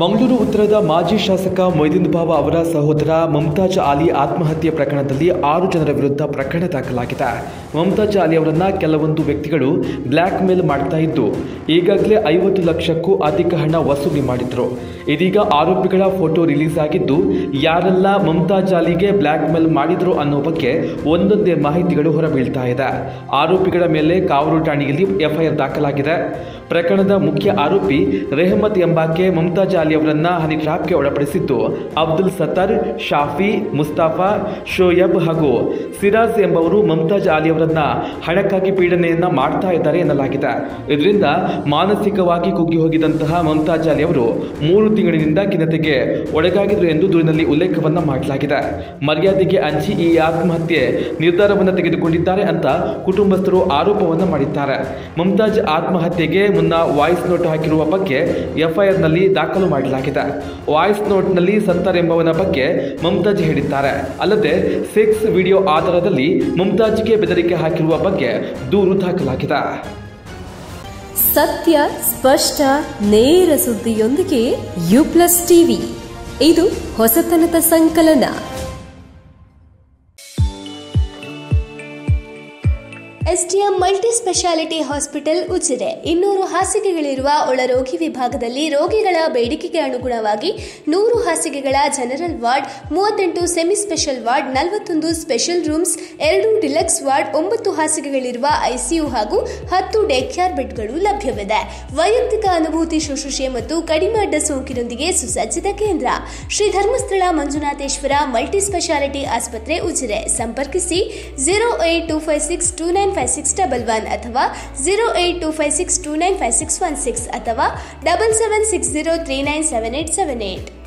ಮಂಗಳೂರು ಉತ್ತರದ ಮಾಜಿ ಶಾಸಕ ಮೊಯ್ದೀನ್ ಬಾವ ಅವರ ಸಹೋದರ ಮುಮ್ತಾಜ್ ಅಲಿ ಆತ್ಮಹತ್ಯೆ ಪ್ರಕರಣದಲ್ಲಿ 6 ಜನರ ವಿರುದ್ಧ ಪ್ರಕರಣ ದಾಖಲಾಗಿದೆ. ಮುಮ್ತಾಜ್ ಅಲಿ ಅವರನ್ನ ಕೆಲವೊಂದು ವ್ಯಕ್ತಿಗಳು ಬ್ಲ್ಯಾಕ್ ಮೇಲ್ ಮಾಡ್ತಾ ಇದ್ದು ಈಗಾಗಲೇ 50 ಲಕ್ಷಕ್ಕೂ ಅಧಿಕ ಹಣ ವಸೂಲಿ ಮಾಡಿದ್ರು. ಇದೀಗ ಆರೋಪಿಗಳ ಫೋಟೋ ರಿಲೀಸ್ ಆಗಿದ್ದು ಯಾರೆಲ್ಲ ಮುಮ್ತಾಜ್ ಅಲಿಗೆ ಬ್ಲ್ಯಾಕ್ ಮೇಲ್ ಮಾಡಿದ್ರು ಅನ್ನೋ ಬಗ್ಗೆ ಒಂದೊಂದೇ ಮಾಹಿತಿಗಳು ಹೊರಬೀಳ್ತಾ ಇದೆ. ಆರೋಪಿಗಳ ಮೇಲೆ ಕಾವಲು ಠಾಣೆಯಲ್ಲಿ ಎಫ್ಐಆರ್ ದಾಖಲಾಗಿದೆ. ಪ್ರಕರಣದ ಮುಖ್ಯ ಆರೋಪಿ ರೆಹಮತ್ ಎಂಬಾಕೆ ಮುಮ್ತಾಜ್ ಅಲಿ ಅವರನ್ನ ಹನಿ ಟ್ರ್ಯಾಪ್ಗೆ ಒಳಪಡಿಸಿದ್ದು ಅಬ್ದುಲ್ ಸತ್ತರ್, ಶಾಫಿ, ಮುಸ್ತಾಫಾ, ಶೋಯಬ್ ಹಾಗೂ ಸಿರಾಜ್ ಎಂಬವರು ಮುಮ್ತಾಜ್ ಅಲಿ ಅವರನ್ನ ಹಣಕ್ಕಾಗಿ ಪೀಡನೆಯನ್ನ ಮಾಡ್ತಾ ಇದ್ದಾರೆ ಎನ್ನಲಾಗಿದೆ. ಇದರಿಂದ ಮಾನಸಿಕವಾಗಿ ಕುಗ್ಗಿ ಹೋಗಿದಂತಹ ಮುಮ್ತಾಜ್ ಅಲಿ ಅವರು 3 ತಿಂಗಳಿನಿಂದ ಖಿನ್ನತೆಗೆ ಒಳಗಾಗಿದ್ರು ಎಂದು ದೂರಿನಲ್ಲಿ ಉಲ್ಲೇಖವನ್ನ ಮಾಡಲಾಗಿದೆ. ಮರ್ಯಾದೆಗೆ ಅಂಚಿ ಈ ಆತ್ಮಹತ್ಯೆ ನಿರ್ಧಾರವನ್ನು ತೆಗೆದುಕೊಂಡಿದ್ದಾರೆ ಅಂತ ಕುಟುಂಬಸ್ಥರು ಆರೋಪವನ್ನು ಮಾಡಿದ್ದಾರೆ. ಮುಮ್ತಾಜ್ ಆತ್ಮಹತ್ಯೆಗೆ ಮುನ್ನ ವಾಯ್ಸ್ ನೋಟ್ ಹಾಕಿರುವ ಬಗ್ಗೆ ಎಫ್ಐಆರ್ನಲ್ಲಿ ದಾಖಲು ಮಾಡಲಾಗಿದೆ. ವಾಯ್ಸ್ ನೋಟ್ನಲ್ಲಿ ಸತ್ತರ್ ಎಂಬವನ ಬಗ್ಗೆ ಮುಮ್ತಾಜ್ ಹೇಳಿದ್ದಾರೆ. ಅಲ್ಲದೆ ಸೆಕ್ಸ್ ವಿಡಿಯೋ ಆಧಾರದಲ್ಲಿ ಮುಮ್ತಾಜ್ಗೆ ಬೆದರಿಕೆ ಹಾಕಿರುವ ಬಗ್ಗೆ ದೂರು ದಾಖಲಾಗಿದೆ. ಸತ್ಯ, ಸ್ಪಷ್ಟ, ನೇರ ಸುದ್ದಿಯೊಂದಿಗೆ ಯು+ ಟಿವಿ. ಇದು ಹೊಸತನದ ಸಂಕಲನ. STM multi speciality hospital Ujire 200 ಹಾಸಿಗೆಗಳಿರುವ ಒಳರೋಗಿ ವಿಭಾಗದಲ್ಲಿ ರೋಗಿಗಳ ಬೇಡಿಕೆಗೆ ಅನುಗುಣವಾಗಿ 100 ಹಾಸಿಗೆಗಳ general ward, 38 semi special ward, 41 special rooms, 2 deluxe ward, 9 ಹಾಸಿಗೆಗಳಿರುವ ಐಸಿಯು ಹಾಗೂ 10 ಡೇ ಕೇರ್ ಬೆಡ್ಗಳು ಲಭ್ಯವಿದೆ. ವೈಯಕ್ತಿಕ ಅನುಭೂತಿ ಶುಶ್ರೂಷೆ ಮತ್ತು ಕಡಿಮೆ ಅಡ್ಡ ಸೋಂಕಿನೊಂದಿಗೆ ಸುಸಜ್ಜಿತ ಕೇಂದ್ರ. ಶ್ರೀ ಧರ್ಮಸ್ಥಳ ಮಂಜುನಾಥೇಶ್ವರ ಮಲ್ಟಿ ಸ್ಪೆಷಾಲಿಟಿ ಆಸ್ಪತ್ರೆ ಉಜಿರೆ. ಸಂಪರ್ಕಿಸಿ 08256295611 ಅಥವಾ 08256295616 ಅಥವಾ 7760397878.